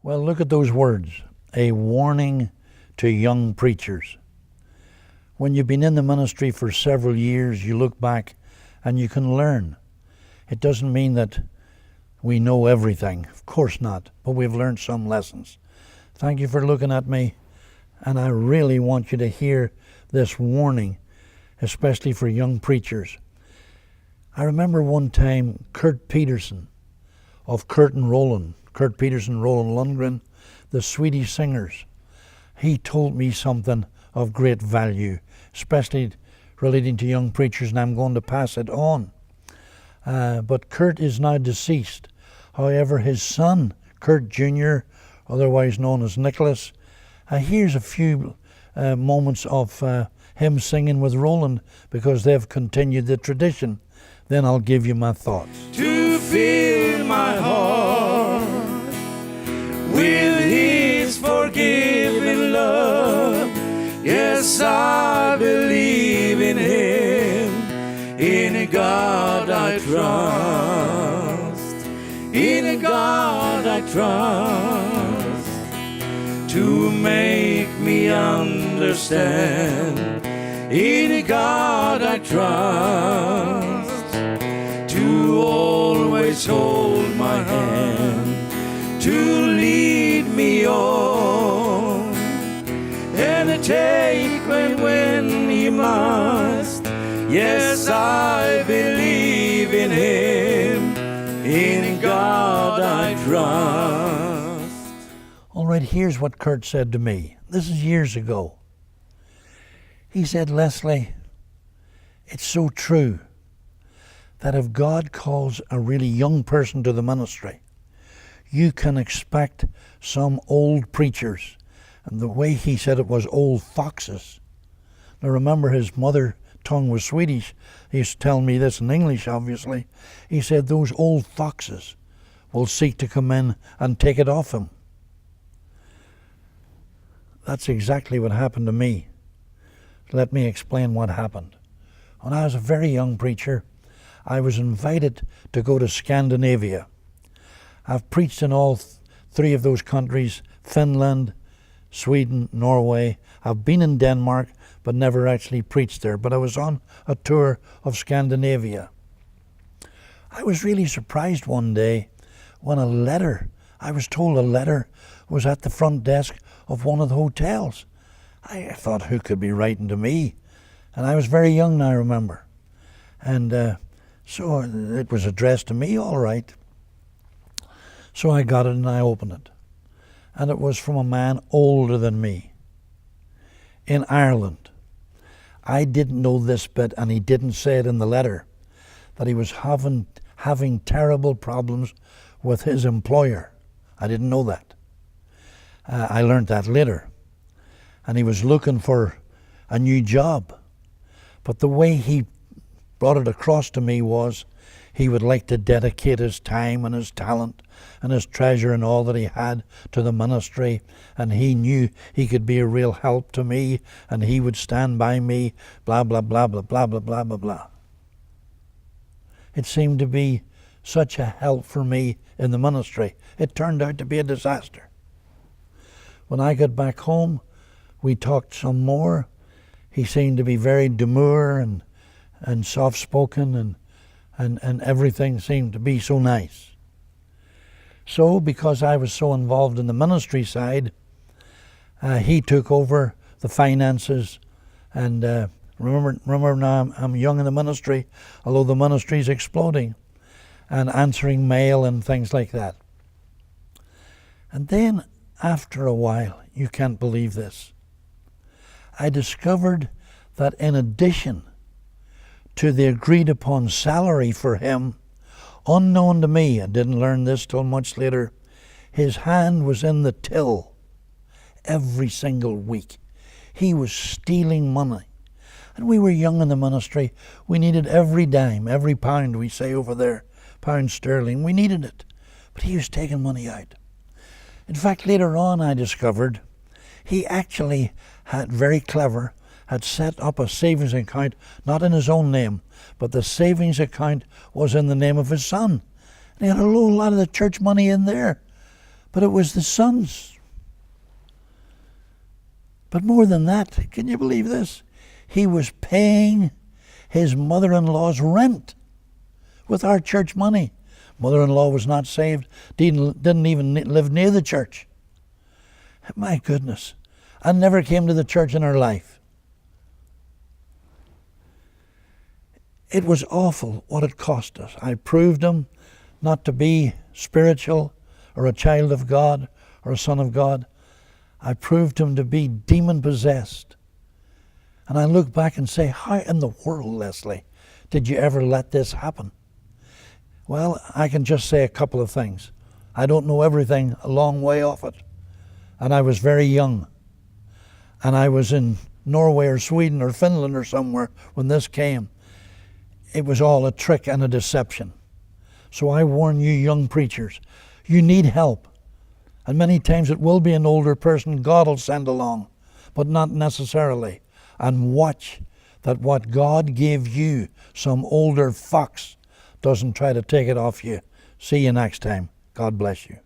Well, look at those words, a warning to young preachers. When you've been in the ministry for several years, you look back and you can learn. It doesn't mean that we know everything, of course not, but we've learned some lessons. Thank you for looking at me, and I really want you to hear this warning, especially for young preachers. I remember one time Kurt Peterson of Kurt Peterson, Roland Lundgren, the Swedish singers. He told me something of great value, especially relating to young preachers, and I'm going to pass it on. But Kurt is now deceased. However, his son, Kurt Jr., otherwise known as Nicholas, here's a few moments of him singing with Roland, because they've continued the tradition. Then I'll give you my thoughts. To fill my heart with His forgiving love. Yes, I believe in Him. In God I trust. In God I trust. To make me understand. In God I trust. To always hold my hand, to lead me on, and to take me when He must. Yes, I believe in Him, in God I trust. All right, here's what Kurt said to me. This is years ago. He said, Leslie, it's so true that if God calls a really young person to the ministry, you can expect some old preachers. And the way he said it was old foxes. Now remember, his mother tongue was Swedish. He used to tell me this in English, obviously. He said those old foxes will seek to come in and take it off him. That's exactly what happened to me. Let me explain what happened. When I was a very young preacher, I was invited to go to Scandinavia. I've preached in all three of those countries, Finland, Sweden, Norway. I've been in Denmark, but never actually preached there. But I was on a tour of Scandinavia. I was really surprised one day when I was told a letter was at the front desk of one of the hotels. I thought, who could be writing to me? And I was very young, I remember. And so it was addressed to me, all right. So I got it and I opened it. And it was from a man older than me in Ireland. I didn't know this bit, and he didn't say it in the letter, that he was having terrible problems with his employer. I didn't know that. I learned that later. And he was looking for a new job. But the way he brought it across to me was he would like to dedicate his time and his talent and his treasure and all that he had to the ministry, and he knew he could be a real help to me, and he would stand by me, blah, blah, blah, blah, blah, blah, blah, blah, blah. It seemed to be such a help for me in the ministry. It turned out to be a disaster. When I got back home, we talked some more. He seemed to be very demure and soft-spoken, and everything seemed to be so nice. So, because I was so involved in the ministry side, he took over the finances. And remember now, I'm young in the ministry, although the ministry is exploding, and answering mail and things like that. And then, after a while, you can't believe this, I discovered that in addition to the agreed upon salary for him, unknown to me, I didn't learn this till much later, his hand was in the till every single week. He was stealing money. And we were young in the ministry. We needed every dime, every pound, we say over there, pound sterling. We needed it. But he was taking money out. In fact, later on I discovered he actually had, very clever, had set up a savings account, not in his own name, but the savings account was in the name of his son. And he had a whole lot of the church money in there. But it was the sons. But more than that, can you believe this? He was paying his mother-in-law's rent with our church money. Mother-in-law was not saved, didn't even live near the church. My goodness, I never came to the church in her life. It was awful what it cost us. I proved him not to be spiritual or a child of God or a son of God. I proved him to be demon-possessed. And I look back and say, how in the world, Leslie, did you ever let this happen? Well, I can just say a couple of things. I don't know everything, a long way off it. And I was very young. And I was in Norway or Sweden or Finland or somewhere when this came. It was all a trick and a deception. So I warn you young preachers, you need help. And many times it will be an older person God will send along, but not necessarily. And watch that what God gave you, some older fox, doesn't try to take it off you. See you next time. God bless you.